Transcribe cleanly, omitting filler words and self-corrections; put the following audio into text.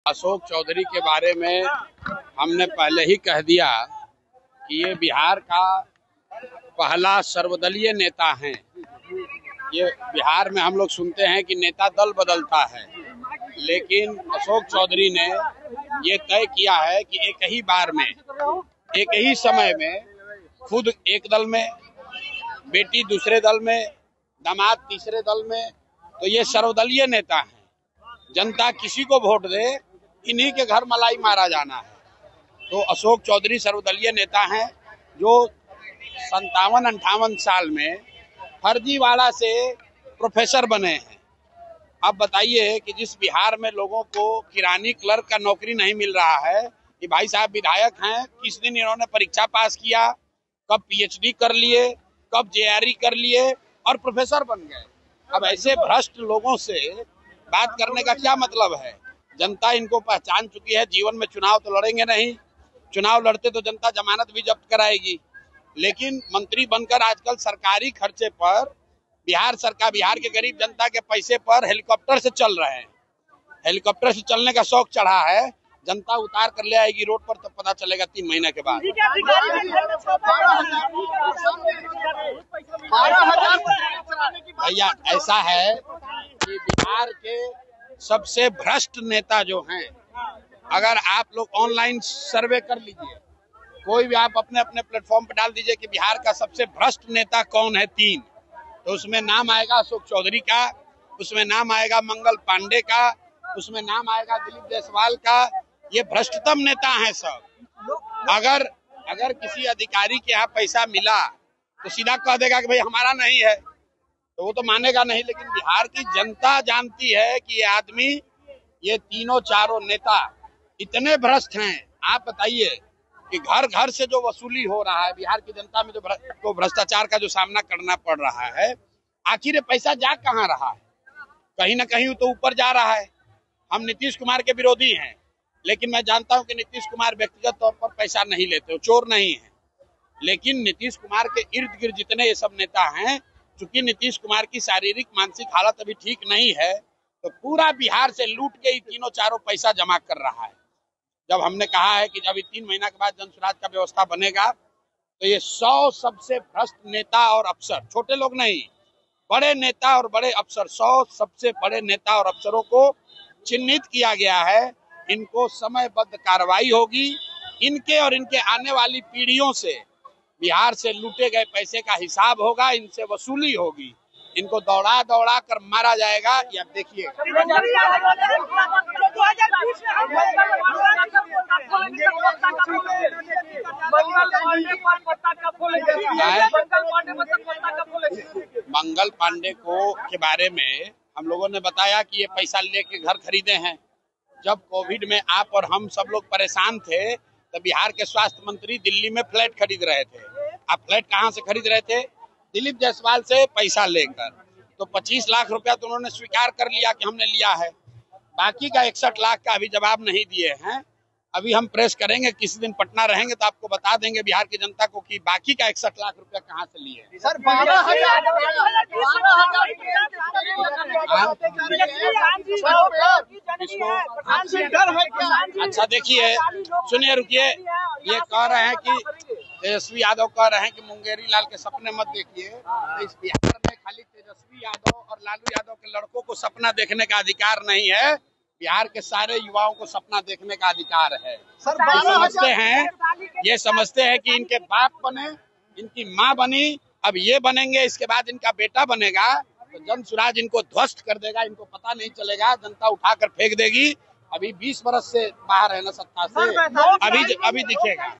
अशोक चौधरी के बारे में हमने पहले ही कह दिया कि ये बिहार का पहला सर्वदलीय नेता हैं। ये बिहार में हम लोग सुनते हैं कि नेता दल बदलता है, लेकिन अशोक चौधरी ने ये तय किया है कि एक ही बार में, एक ही समय में खुद एक दल में, बेटी दूसरे दल में, दामाद तीसरे दल में, तो ये सर्वदलीय नेता हैं। जनता किसी को वोट दे, इन्हीं के घर मलाई मारा जाना है। तो अशोक चौधरी सर्वदलीय नेता हैं जो 57-58 साल में फर्जीवाड़ा से प्रोफेसर बने हैं। अब बताइए कि जिस बिहार में लोगों को किरानी क्लर्क का नौकरी नहीं मिल रहा है, कि भाई साहब विधायक हैं, किस दिन इन्होंने परीक्षा पास किया, कब पीएचडी कर लिए, कब जेआरई कर लिए और प्रोफेसर बन गए। अब ऐसे भ्रष्ट लोगों से बात करने का क्या मतलब है? जनता इनको पहचान चुकी है। जीवन में चुनाव तो लड़ेंगे नहीं, चुनाव लड़ते तो जनता जमानत भी जब्त कराएगी। लेकिन मंत्री बनकर आजकल सरकारी खर्चे पर बिहार सरकार, बिहार के गरीब जनता के पैसे पर हेलीकॉप्टर से चल रहे हैं। हेलीकॉप्टर से चलने का शौक चढ़ा है, जनता उतार कर ले आएगी रोड पर, तब पता चलेगा 3 महीने के बाद। भैया ऐसा है कि बिहार के सबसे भ्रष्ट नेता जो हैं, अगर आप लोग ऑनलाइन सर्वे कर लीजिए, कोई भी आप अपने अपने प्लेटफॉर्म पर डाल दीजिए कि बिहार का सबसे भ्रष्ट नेता कौन है 3, तो उसमें नाम आएगा अशोक चौधरी का, उसमें नाम आएगा मंगल पांडे का, उसमें नाम आएगा दिलीप जायसवाल का। ये भ्रष्टतम नेता हैं सब। अगर किसी अधिकारी के यहाँ पैसा मिला तो सीधा कह देगा कि भाई हमारा नहीं है, तो वो तो मानेगा नहीं। लेकिन बिहार की जनता जानती है कि ये आदमी, ये तीनों चारों नेता इतने भ्रष्ट हैं। आप बताइए कि घर घर से जो वसूली हो रहा है, बिहार की जनता में जो भ्रष्टाचार का जो सामना करना पड़ रहा है, आखिर ये पैसा जा कहाँ रहा है? कहीं ना कहीं तो ऊपर जा रहा है। हम नीतीश कुमार के विरोधी हैं, लेकिन मैं जानता हूं कि नीतीश कुमार व्यक्तिगत तौर पर पैसा नहीं लेते, वो चोर नहीं है। लेकिन नीतीश कुमार के इर्द गिर्द जितने ये सब नेता हैं, चूंकि नीतीश कुमार की शारीरिक मानसिक हालत अभी ठीक नहीं है, तो पूरा बिहार से लूट के ही तीनों चारों पैसा जमा कर रहा है। जब हमने कहा है कि जब 3 महीना के बाद जन स्वराज का व्यवस्था बनेगा, तो ये 100 सबसे भ्रष्ट नेता और अफसर, छोटे लोग नहीं, बड़े नेता और बड़े अफसर, 100 सबसे बड़े नेता और अफसरों को चिन्हित किया गया है। इनको समयबद्ध कार्रवाई होगी। इनके और इनके आने वाली पीढ़ियों से बिहार से लूटे गए पैसे का हिसाब होगा, इनसे वसूली होगी। इनको दौड़ा दौड़ा कर मारा जाएगा। ये आप देखिए, मंगल पांडे को के बारे में हम लोगों ने बताया कि ये पैसा लेके घर खरीदे हैं। जब कोविड में आप और हम सब लोग परेशान थे, तो बिहार के स्वास्थ्य मंत्री दिल्ली में फ्लैट खरीद रहे थे। आप फ्लैट कहाँ से खरीद रहे थे? दिलीप जायसवाल से पैसा लेकर। तो 25 लाख रुपया तो उन्होंने स्वीकार कर लिया कि हमने लिया है। बाकी का 61 लाख का अभी जवाब नहीं दिए हैं। अभी हम प्रेस करेंगे, किसी दिन पटना रहेंगे तो आपको बता देंगे बिहार की जनता को कि बाकी का 61 लाख रुपया कहाँ से लिए। सर 12,000 अच्छा देखिए, सुनिए, रुकिए। ये कह रहे हैं कि तेजस्वी यादव कह रहे हैं कि मुंगेरी लाल के सपने मत देखिए। तो इस बिहार में खाली तेजस्वी यादव और लालू यादव के लड़कों को सपना देखने का अधिकार नहीं है, बिहार के सारे युवाओं को सपना देखने का अधिकार है। ये समझते हैं कि इनके बाप बने, इनकी माँ बनी, अब ये बनेंगे, इसके बाद इनका बेटा बनेगा, तो जन स्वराज इनको ध्वस्त कर देगा। इनको पता नहीं चलेगा, जनता उठाकर फेंक देगी। अभी 20 बरस से बाहर है ना सत्ता से, अभी दिखेगा।